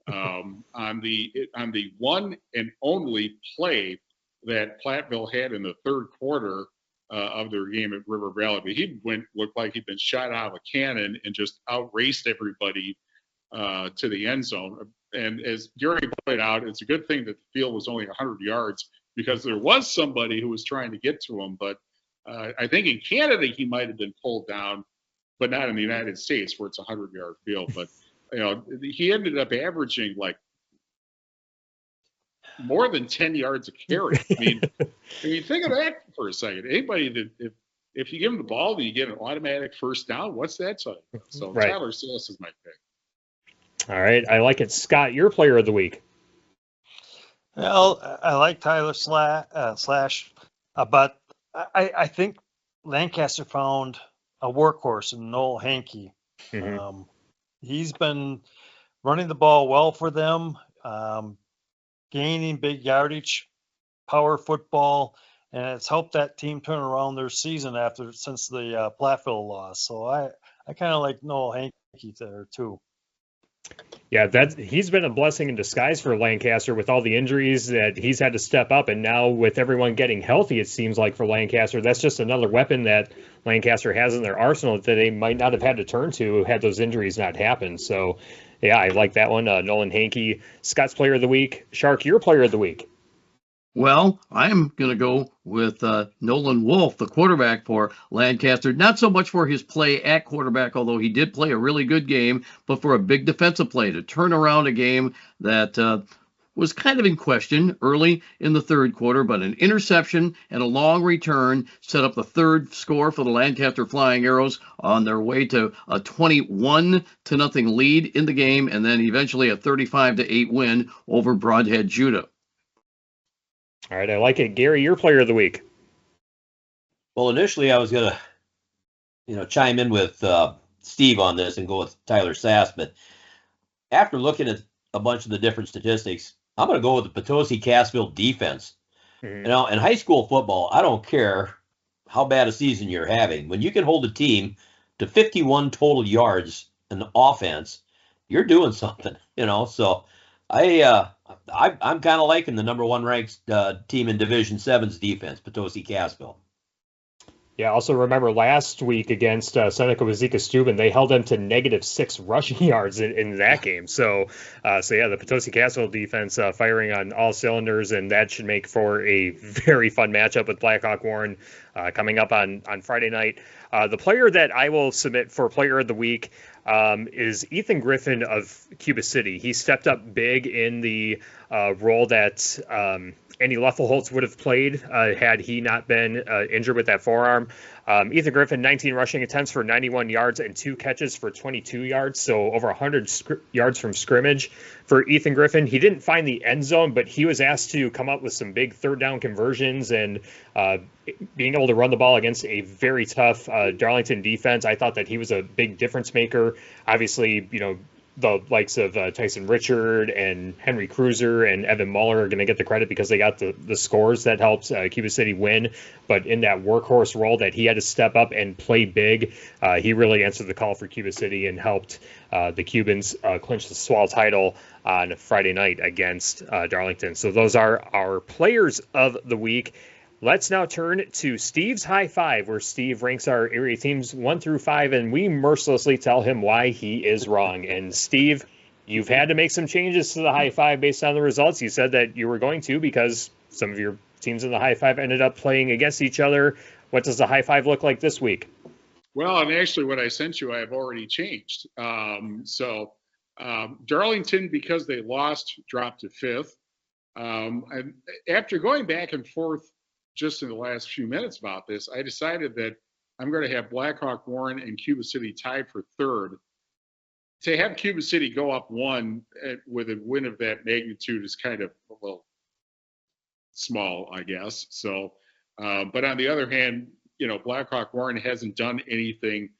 On the one and only play that Platteville had in the third quarter of their game at River Valley, but he looked like he'd been shot out of a cannon and just outraced everybody to the end zone. And as Gary pointed out, it's a good thing that the field was only 100 yards because there was somebody who was trying to get to him. But I think in Canada he might have been pulled down, but not in the United States where it's a 100-yard field. But he ended up averaging like more than 10 yards a carry. I mean, think of that for a second. Anybody that if you give him the ball, do you get an automatic first down? What's that tell you? So right. Tyler Sass is my pick. All right, I like it. Scott, your player of the week. Well, I like Tyler Slash, but I think Lancaster found a workhorse in Noel Hankey. Mm-hmm. He's been running the ball well for them, gaining big yardage, power football, and it's helped that team turn around their season since the Platteville loss. So I kind of like Noel Hankey there too. Yeah, he's been a blessing in disguise for Lancaster with all the injuries that he's had to step up, and now with everyone getting healthy, it seems like for Lancaster, that's just another weapon that Lancaster has in their arsenal that they might not have had to turn to had those injuries not happened. So, yeah, I like that one. Nolan Hankey, Scott's player of the week. Shark, your player of the week. Well, I'm going to go with Nolan Wolf, the quarterback for Lancaster. Not so much for his play at quarterback, although he did play a really good game, but for a big defensive play to turn around a game that was kind of in question early in the third quarter, but an interception and a long return set up the third score for the Lancaster Flying Arrows on their way to a 21-0 lead in the game, and then eventually a 35-8 win over Broadhead Judah. All right, I like it. Gary, your player of the week. Well, initially I was going to, chime in with Steve on this and go with Tyler Sass, but after looking at a bunch of the different statistics, I'm going to go with the Potosi-Cassville defense. Mm-hmm. In high school football, I don't care how bad a season you're having. When you can hold a team to 51 total yards in offense, you're doing something, So I'm kind of liking the number one ranked team in Division 7's defense, Potosi-Cassville. Yeah, also remember last week against Seneca Wazeeka Steuben, they held them to -6 rushing yards in that game. So the Potosi-Cassville defense firing on all cylinders, and that should make for a very fun matchup with Blackhawk Warren coming up on Friday night. The player that I will submit for Player of the Week is Ethan Griffin of Cuba City. He stepped up big in the role that Andy Leffelholtz would have played had he not been injured with that forearm. Ethan Griffin, 19 rushing attempts for 91 yards and 2 catches for 22 yards, so over 100 yards from scrimmage for Ethan Griffin. He didn't find the end zone, but he was asked to come up with some big third down conversions and being able to run the ball against a very tough Darlington defense. I thought that he was a big difference maker. Obviously, the likes of Tyson Richard and Henry Cruiser and Evan Muller are going to get the credit because they got the scores that helped Cuba City win. But in that workhorse role that he had to step up and play big, he really answered the call for Cuba City and helped the Cubans clinch the SWAL title on Friday night against Darlington. So those are our players of the week. Let's now turn to Steve's High Five, where Steve ranks our area teams 1 through 5, and we mercilessly tell him why he is wrong. And Steve, you've had to make some changes to the High Five based on the results. You said that you were going to because some of your teams in the High Five ended up playing against each other. What does the High Five look like this week? Well, and actually what I sent you, I have already changed. Darlington, because they lost, dropped to 5th. And after going back and forth just in the last few minutes about this, I decided that I'm going to have Blackhawk Warren and Cuba City tied for 3rd. To have Cuba City go up 1 with a win of that magnitude is kind of a little small, I guess. So, but on the other hand, Blackhawk Warren hasn't done anything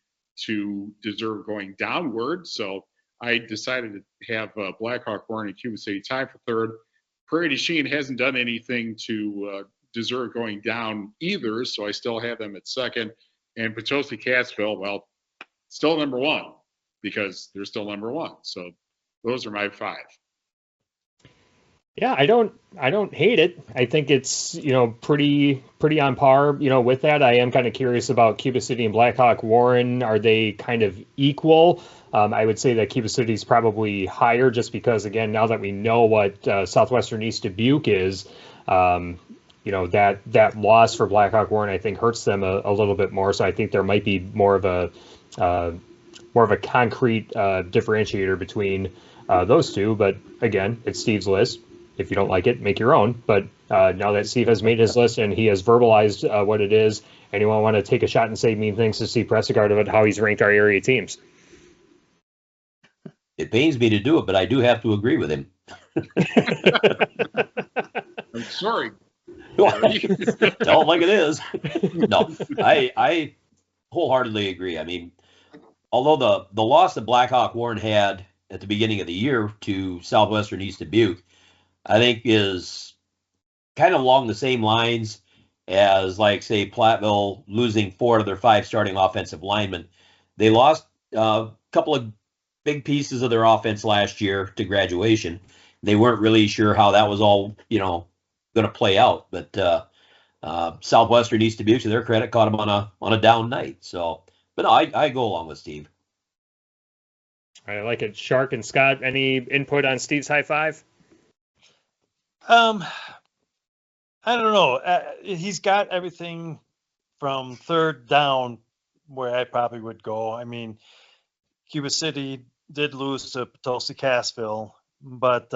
to deserve going downward. So I decided to have Blackhawk Warren and Cuba City tied for 3rd. Prairie Chien hasn't done anything to deserve going down either, so I still have them at 2nd. And Potosi-Cassville, well, still number 1 because they're still number 1. So those are my 5. Yeah, I don't hate it. I think it's pretty on par with that. I am kind of curious about Cuba City and Blackhawk Warren. Are they kind of equal? I would say that Cuba City is probably higher just because, again, now that we know what Southwestern East Dubuque is, that loss for Blackhawk Warren, I think, hurts them a little bit more. So I think there might be more of a concrete differentiator between those two. But again, it's Steve's list. If you don't like it, make your own. But now that Steve has made his list and he has verbalized what it is, anyone want to take a shot and say mean things to Steve Prestegard about how he's ranked our area teams? It pains me to do it, but I do have to agree with him. I'm sorry. Tell him like it is. No, I wholeheartedly agree. I mean, although the loss that Blackhawk Warren had at the beginning of the year to Southwestern East Dubuque, I think is kind of along the same lines as, like, say, Platteville losing 4 of their 5 starting offensive linemen. They lost a couple of big pieces of their offense last year to graduation. They weren't really sure how that was all, going to play out. But Southwestern East Dubuque, to their credit, caught them on a down night. So, but no, I go along with Steve. I like it. Shark and Scott, any input on Steve's High Five? I don't know. He's got everything from 3rd down where I probably would go. I mean, Cuba City did lose to Potosi-Cassville, but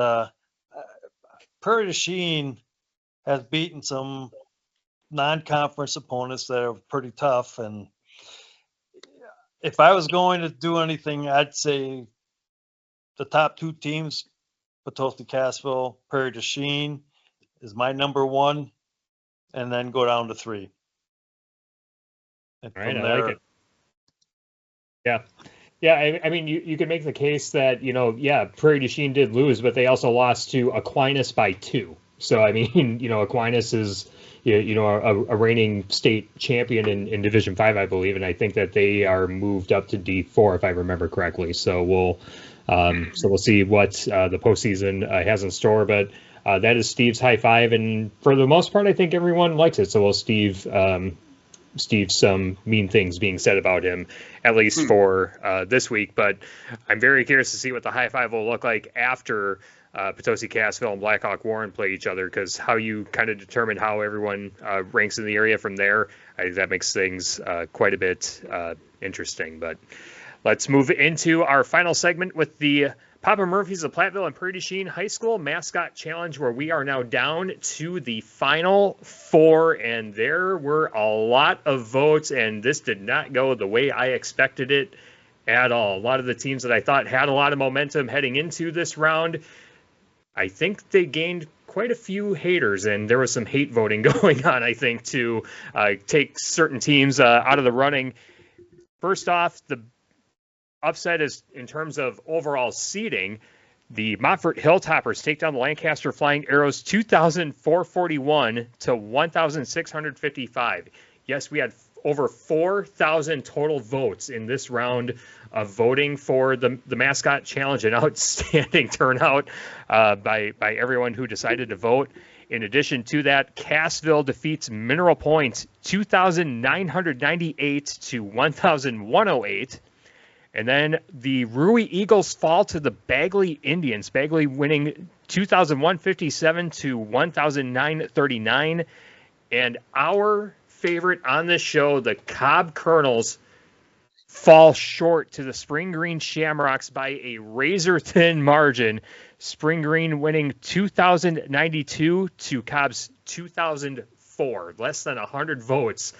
Prairie du Chien has beaten some non-conference opponents that are pretty tough. And if I was going to do anything, I'd say the top two teams, Potosi Cassville, Prairie du Chien, is my number one, and then go down to 3. And All right, from I like it. Yeah. Yeah, I mean, you could make the case that, Prairie du Chien did lose, but they also lost to Aquinas by 2. So, I mean, Aquinas is, a reigning state champion in Division 5, I believe, and I think that they are moved up to D4, if I remember correctly. So we'll see what the postseason has in store. But that is Steve's high five, and for the most part, I think everyone likes it. So we'll Steve some mean things being said about him, at least for this week. But I'm very curious to see what the high five will look like after Potosi Cassville and Blackhawk Warren play each other, because how you kind of determine how everyone ranks in the area from there, that makes things quite a bit interesting. But let's move into our final segment with the Papa Murphy's of Platteville and Prairie du Chien High School Mascot Challenge, where we are now down to the final 4, and there were a lot of votes, and this did not go the way I expected it at all. A lot of the teams that I thought had a lot of momentum heading into this round, I think they gained quite a few haters, and there was some hate voting going on, I think, to take certain teams out of the running. First off, the upset is in terms of overall seeding. The Montfort Hilltoppers take down the Lancaster Flying Arrows 2,441 to 1,655. Yes, we had over 4,000 total votes in this round of voting for the mascot challenge. An outstanding turnout by everyone who decided to vote. In addition to that, Cassville defeats Mineral Point 2,998 to 1,108. And then the Rui Eagles fall to the Bagley Indians, Bagley winning 2,157 to 1,939. And our favorite on this show, the Cobb Colonels, fall short to the Spring Green Shamrocks by a razor-thin margin. Spring Green winning 2,092 to Cobb's 2,004, less than 100 votes.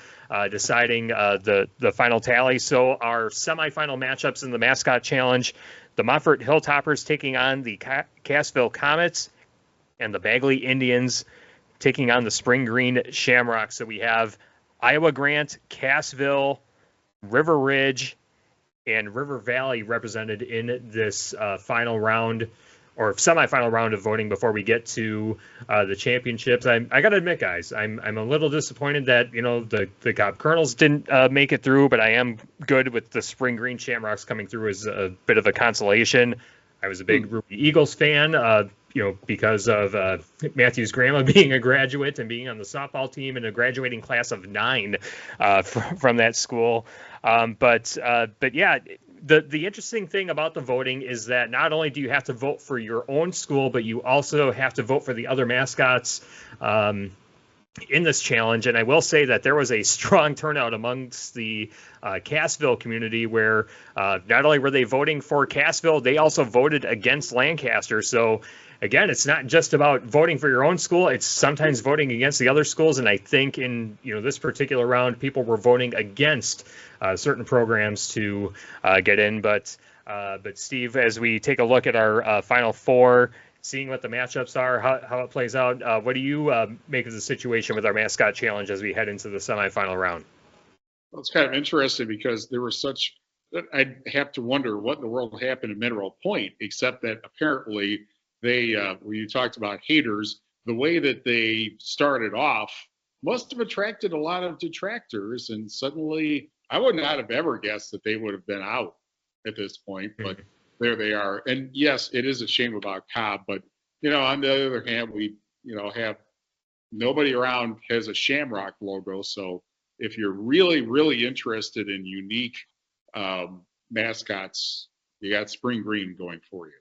Deciding the final tally. So our semifinal matchups in the Mascot Challenge, the Montfort Hilltoppers taking on the Cassville Comets, and the Bagley Indians taking on the Spring Green Shamrocks. So we have Iowa Grant, Cassville, River Ridge, and River Valley represented in this final round or semifinal round of voting before we get to the championships. I got to admit, guys, I'm a little disappointed that, the Cobb Colonels didn't make it through, but I am good with the Spring Green Shamrocks coming through as a bit of a consolation. I was a big Ruby Eagles fan, because of Matthew's grandma being a graduate and being on the softball team and a graduating class of 9 from that school. But yeah, the interesting thing about the voting is that not only do you have to vote for your own school, but you also have to vote for the other mascots in this challenge. And I will say that there was a strong turnout amongst the Cassville community where not only were they voting for Cassville, they also voted against Lancaster. So again, it's not just about voting for your own school. It's sometimes voting against the other schools. And I think in this particular round, people were voting against certain programs to get in. But Steve, as we take a look at our Final Four, seeing what the matchups are, how it plays out, what do you make of the situation with our mascot challenge as we head into the semifinal round? Well, it's kind of interesting because there was I'd have to wonder what in the world happened in Mineral Point, except that apparently they, when you talked about haters, the way that they started off must have attracted a lot of detractors, and suddenly I would not have ever guessed that they would have been out at this point, but there they are. And yes, it is a shame about Cobb, but on the other hand, we have nobody around has a Shamrock logo, so if you're really, really interested in unique mascots, you got Spring Green going for you.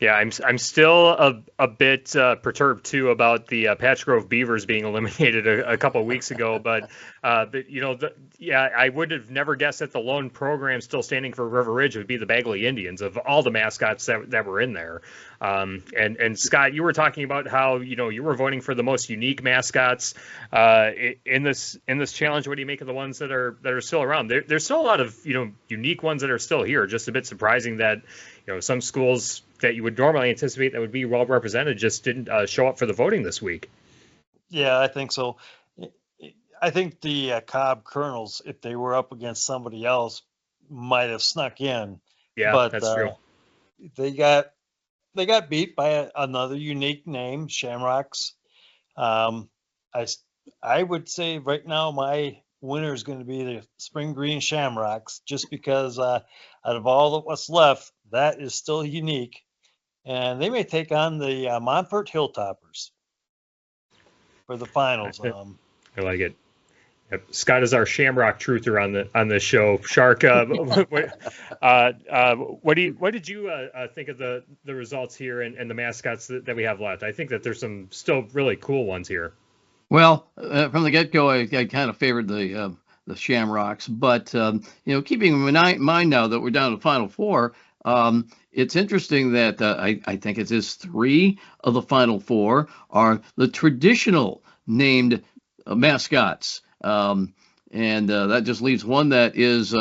Yeah, I'm still a bit perturbed too about the Patch Grove Beavers being eliminated a couple of weeks ago, but I would have never guessed that the lone program still standing for River Ridge would be the Bagley Indians of all the mascots that were in there. And Scott, you were talking about how you were voting for the most unique mascots in this challenge. What do you make of the ones that are still around? There's still a lot of unique ones that are still here. Just a bit surprising that some schools that you would normally anticipate that would be well represented just didn't show up for the voting this week. Yeah, I think so. I think the Cobb Colonels, if they were up against somebody else, might have snuck in. Yeah, but that's true. They got beat by another unique name, Shamrocks. I would say right now my winner is going to be the Spring Green Shamrocks, just because out of all of what's left, that is still unique. And they may take on the Montfort Hilltoppers for the finals. I like it. Yep. Scott is our Shamrock truther on the show. Shark, what did you think of the results here and the mascots that we have left? I think that there's some still really cool ones here. Well, from the get-go, I kind of favored the Shamrocks, but keeping in mind now that we're down to the Final Four. It's interesting that I think it is 3 of the Final 4 are the traditional named mascots. And that just leaves one that is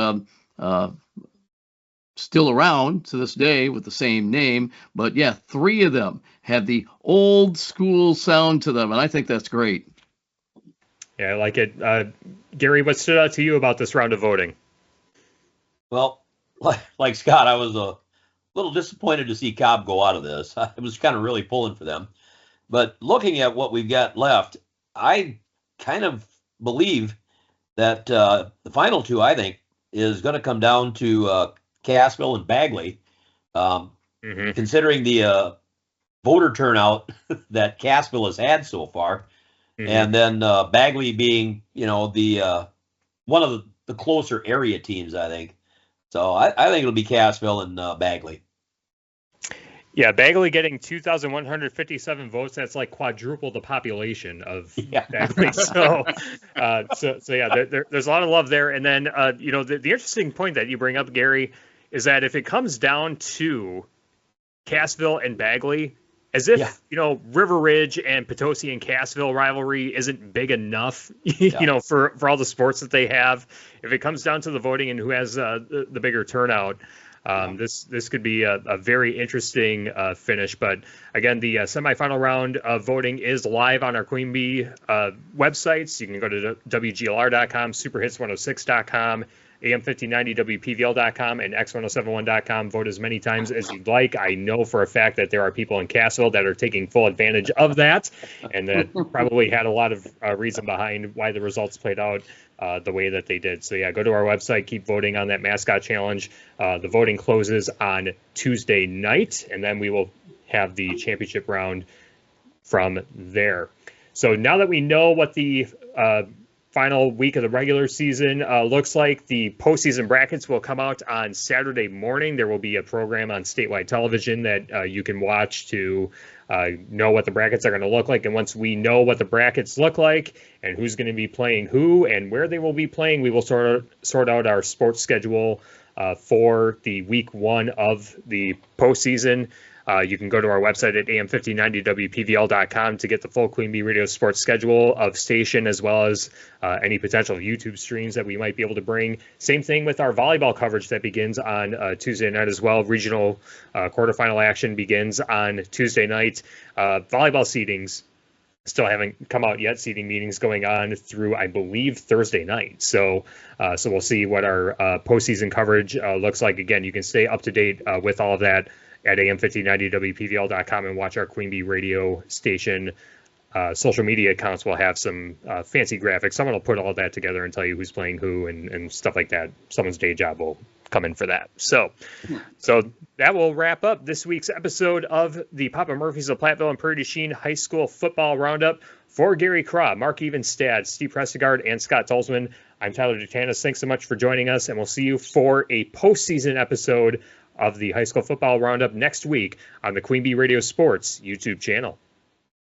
still around to this day with the same name. But yeah, 3 of them have the old school sound to them, and I think that's great. Yeah, I like it. Gary, what stood out to you about this round of voting? Well, like Scott, I was a little disappointed to see Cobb go out of this. I was kind of really pulling for them. But looking at what we've got left, I kind of believe that the final 2, I think, is going to come down to Cassville and Bagley. Considering the voter turnout that Cassville has had so far, and then Bagley being, the one of the closer area teams, I think. So I think it'll be Cassville and Bagley. Yeah, Bagley getting 2,157 votes. That's like quadruple the population of Bagley. So yeah, there's a lot of love there. And then, the interesting point that you bring up, Gary, is that if it comes down to Cassville and Bagley, as if, River Ridge and Potosi and Cassville rivalry isn't big enough, for all the sports that they have. If it comes down to the voting and who has the bigger turnout, this could be a very interesting finish. But again, the semifinal round of voting is live on our Queen Bee websites. You can go to WGLR.com, superhits106.com, AM1590 WPVL.com, and X1071.com. Vote as many times as you'd like. I know for a fact that there are people in Cassville that are taking full advantage of that, and that probably had a lot of reason behind why the results played out the way that they did. So yeah, go to our website, keep voting on that mascot challenge. The voting closes on Tuesday night, and then we will have the championship round from there. So now that we know what the final week of the regular season looks like, the postseason brackets will come out on Saturday morning. There will be a program on statewide television that you can watch to know what the brackets are going to look like. And once we know what the brackets look like and who's going to be playing who and where they will be playing, we will sort out our sports schedule for the week 1 of the postseason. You can go to our website at am1590wpvl.com to get the full Queen Bee Radio sports schedule of station, as well as any potential YouTube streams that we might be able to bring. Same thing with our volleyball coverage that begins on Tuesday night as well. Regional quarterfinal action begins on Tuesday night. Volleyball seedings still haven't come out yet. Seeding meetings going on through, I believe, Thursday night. So we'll see what our postseason coverage looks like. Again, you can stay up to date with all of that at am1590wpvl.com and watch our Queen Bee Radio station social media accounts. Will have some fancy graphics. Someone will put all that together and tell you who's playing who and stuff like that. Someone's day job will come in for that. So that will wrap up this week's episode of the Papa Murphy's of Platteville and Prairie Chien High School Football Roundup. For Gary Craugh, Mark Evenstad, Steve Prestegard, and Scott Tolzman, I'm Tyler Diktanas. Thanks so much for joining us, and we'll see you for a postseason episode of the high school football roundup next week on the Queen Bee Radio Sports YouTube channel.